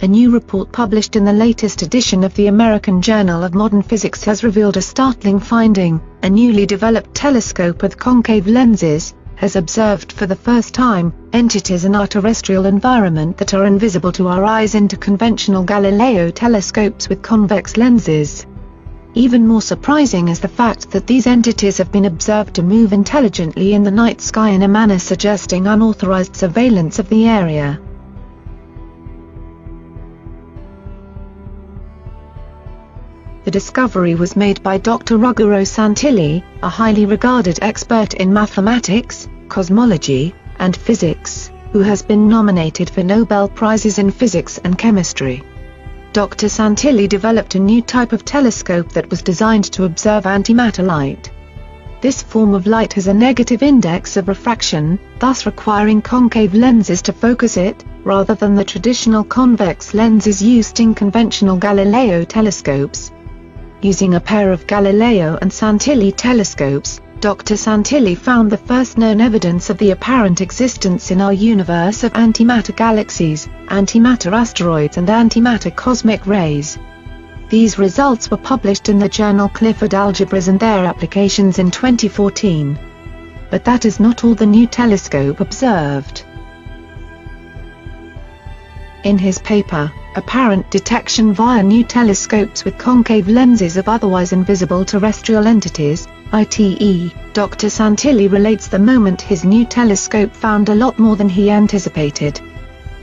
A new report published in the latest edition of the American Journal of Modern Physics has revealed a startling finding. A newly developed telescope with concave lenses has observed for the first time entities in our terrestrial environment that are invisible to our eyes into conventional Galileo telescopes with convex lenses. Even more surprising is the fact that these entities have been observed to move intelligently in the night sky in a manner suggesting unauthorized surveillance of the area. The discovery was made by Dr. Ruggero Santilli, a highly regarded expert in mathematics, cosmology, and physics, who has been nominated for Nobel Prizes in physics and chemistry. Dr. Santilli developed a new type of telescope that was designed to observe antimatter light. This form of light has a negative index of refraction, thus requiring concave lenses to focus it, rather than the traditional convex lenses used in conventional Galileo telescopes. Using a pair of Galileo and Santilli telescopes, Dr. Santilli found the first known evidence of the apparent existence in our universe of antimatter galaxies, antimatter asteroids and antimatter cosmic rays. These results were published in the journal Clifford Algebras and Their Applications in 2014. But that is not all the new telescope observed. In his paper, Apparent Detection via New Telescopes with Concave Lenses of Otherwise Invisible Terrestrial Entities, ITE, Dr. Santilli relates the moment his new telescope found a lot more than he anticipated.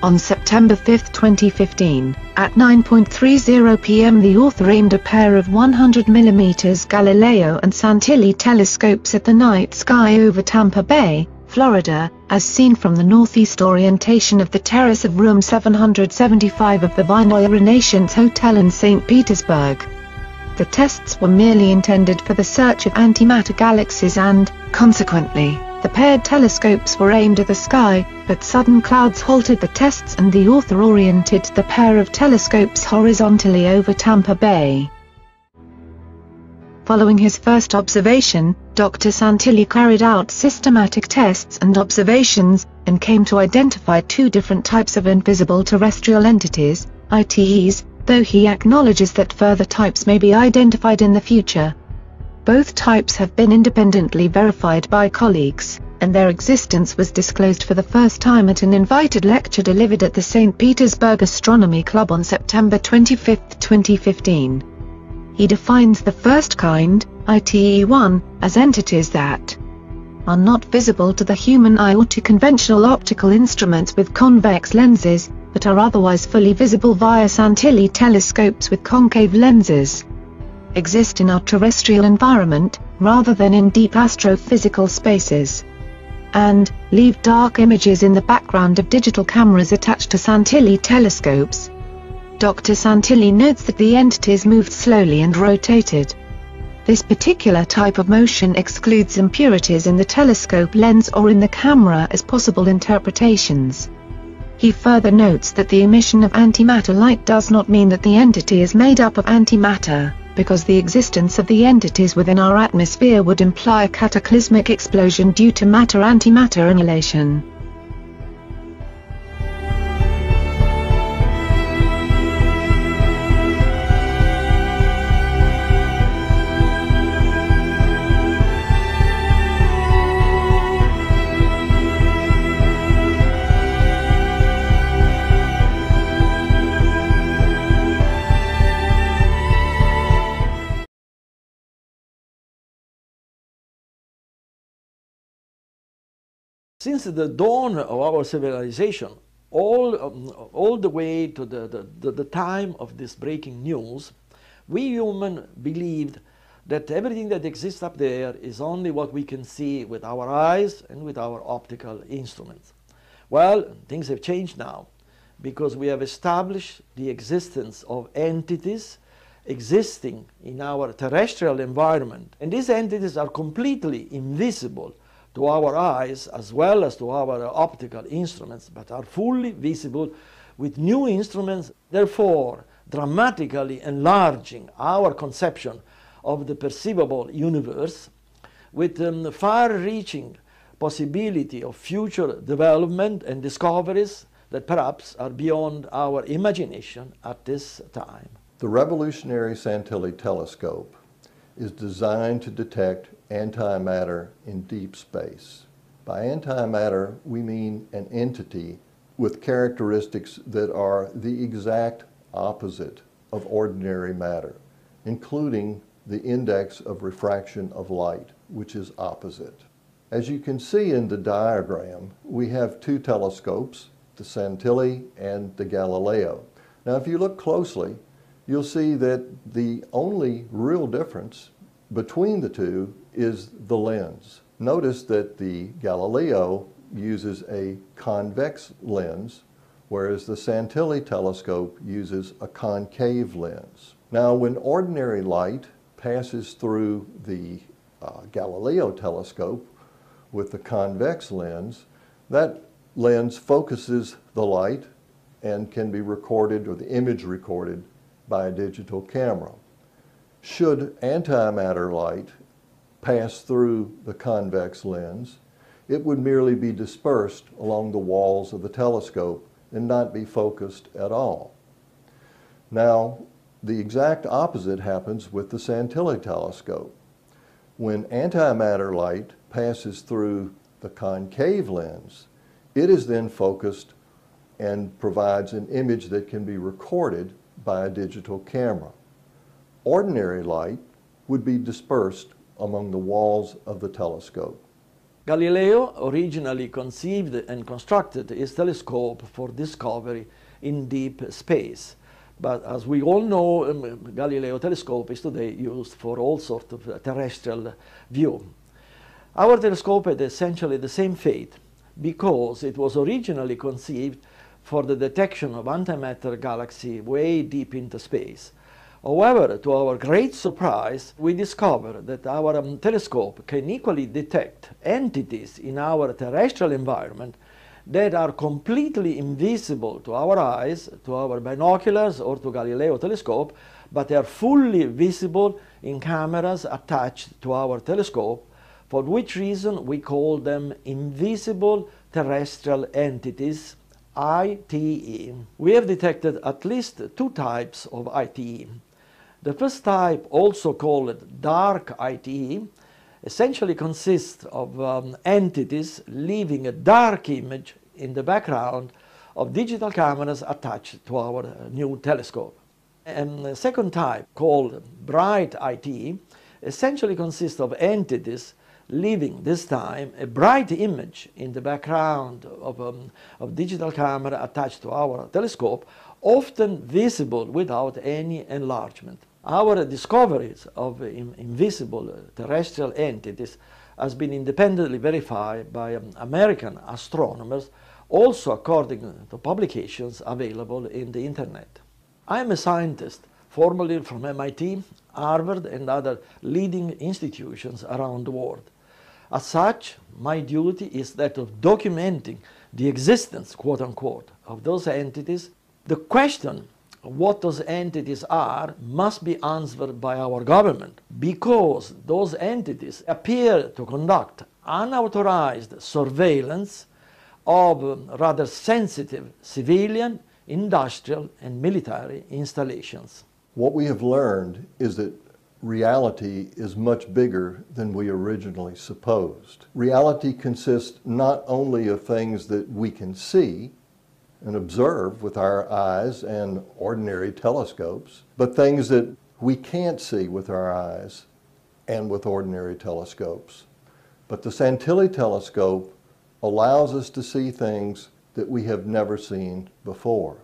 On September 5, 2015, at 9:30 p.m. the author aimed a pair of 100mm Galileo and Santilli telescopes at the night sky over Tampa Bay, Florida, as seen from the northeast orientation of the terrace of room 775 of the Vinoy Renaissance Hotel in St. Petersburg. The tests were merely intended for the search of antimatter galaxies and, consequently, the paired telescopes were aimed at the sky, but sudden clouds halted the tests and the author oriented the pair of telescopes horizontally over Tampa Bay. Following his first observation, Dr. Santilli carried out systematic tests and observations, and came to identify two different types of invisible terrestrial entities, ITEs, though he acknowledges that further types may be identified in the future. Both types have been independently verified by colleagues, and their existence was disclosed for the first time at an invited lecture delivered at the St. Petersburg Astronomy Club on September 25, 2015. He defines the first kind, ITE1, as entities that are not visible to the human eye or to conventional optical instruments with convex lenses, but are otherwise fully visible via Santilli telescopes with concave lenses, exist in our terrestrial environment, rather than in deep astrophysical spaces, and leave dark images in the background of digital cameras attached to Santilli telescopes. Dr. Santilli notes that the entities moved slowly and rotated. This particular type of motion excludes impurities in the telescope lens or in the camera as possible interpretations. He further notes that the emission of antimatter light does not mean that the entity is made up of antimatter, because the existence of the entities within our atmosphere would imply a cataclysmic explosion due to matter-antimatter annihilation. Since the dawn of our civilization, all the way to the time of this breaking news, we humans believed that everything that exists up there is only what we can see with our eyes and with our optical instruments. Well, things have changed now, because we have established the existence of entities existing in our terrestrial environment, and these entities are completely invisible to our eyes as well as to our optical instruments, but are fully visible with new instruments, therefore dramatically enlarging our conception of the perceivable universe, with far-reaching possibility of future development and discoveries that perhaps are beyond our imagination at this time. The revolutionary Santilli telescope is designed to detect antimatter in deep space. By antimatter, we mean an entity with characteristics that are the exact opposite of ordinary matter, including the index of refraction of light, which is opposite. As you can see in the diagram, we have two telescopes, the Santilli and the Galileo. Now, if you look closely, you'll see that the only real difference between the two is the lens. Notice that the Galileo uses a convex lens, whereas the Santilli telescope uses a concave lens. Now, when ordinary light passes through the Galileo telescope with the convex lens, that lens focuses the light and can be recorded, or the image recorded, by a digital camera. Should antimatter light pass through the convex lens, it would merely be dispersed along the walls of the telescope and not be focused at all. Now, the exact opposite happens with the Santilli telescope. When antimatter light passes through the concave lens, it is then focused and provides an image that can be recorded by a digital camera. Ordinary light would be dispersed among the walls of the telescope. Galileo originally conceived and constructed his telescope for discovery in deep space. But as we all know, Galileo telescope is today used for all sorts of terrestrial view. Our telescope had essentially the same fate because it was originally conceived for the detection of antimatter galaxy way deep into space. However, to our great surprise, we discovered that our telescope can equally detect entities in our terrestrial environment that are completely invisible to our eyes, to our binoculars, or to Galileo telescope, but they are fully visible in cameras attached to our telescope, for which reason we call them invisible terrestrial entities, ITE. We have detected at least two types of ITE. The first type, also called dark ITE, essentially consists of entities leaving a dark image in the background of digital cameras attached to our new telescope. And the second type, called bright ITE, essentially consists of entities leaving this time a bright image in the background of digital camera attached to our telescope, often visible without any enlargement. Our discoveries of invisible terrestrial entities has been independently verified by American astronomers, also according to publications available in the internet. I am a scientist, formerly from MIT, Harvard, and other leading institutions around the world. As such, my duty is that of documenting the existence, quote unquote, of those entities. The question of what those entities are must be answered by our government, because those entities appear to conduct unauthorized surveillance of rather sensitive civilian, industrial, and military installations. What we have learned is that reality is much bigger than we originally supposed. Reality consists not only of things that we can see and observe with our eyes and ordinary telescopes, but things that we can't see with our eyes and with ordinary telescopes. But the Santilli telescope allows us to see things that we have never seen before.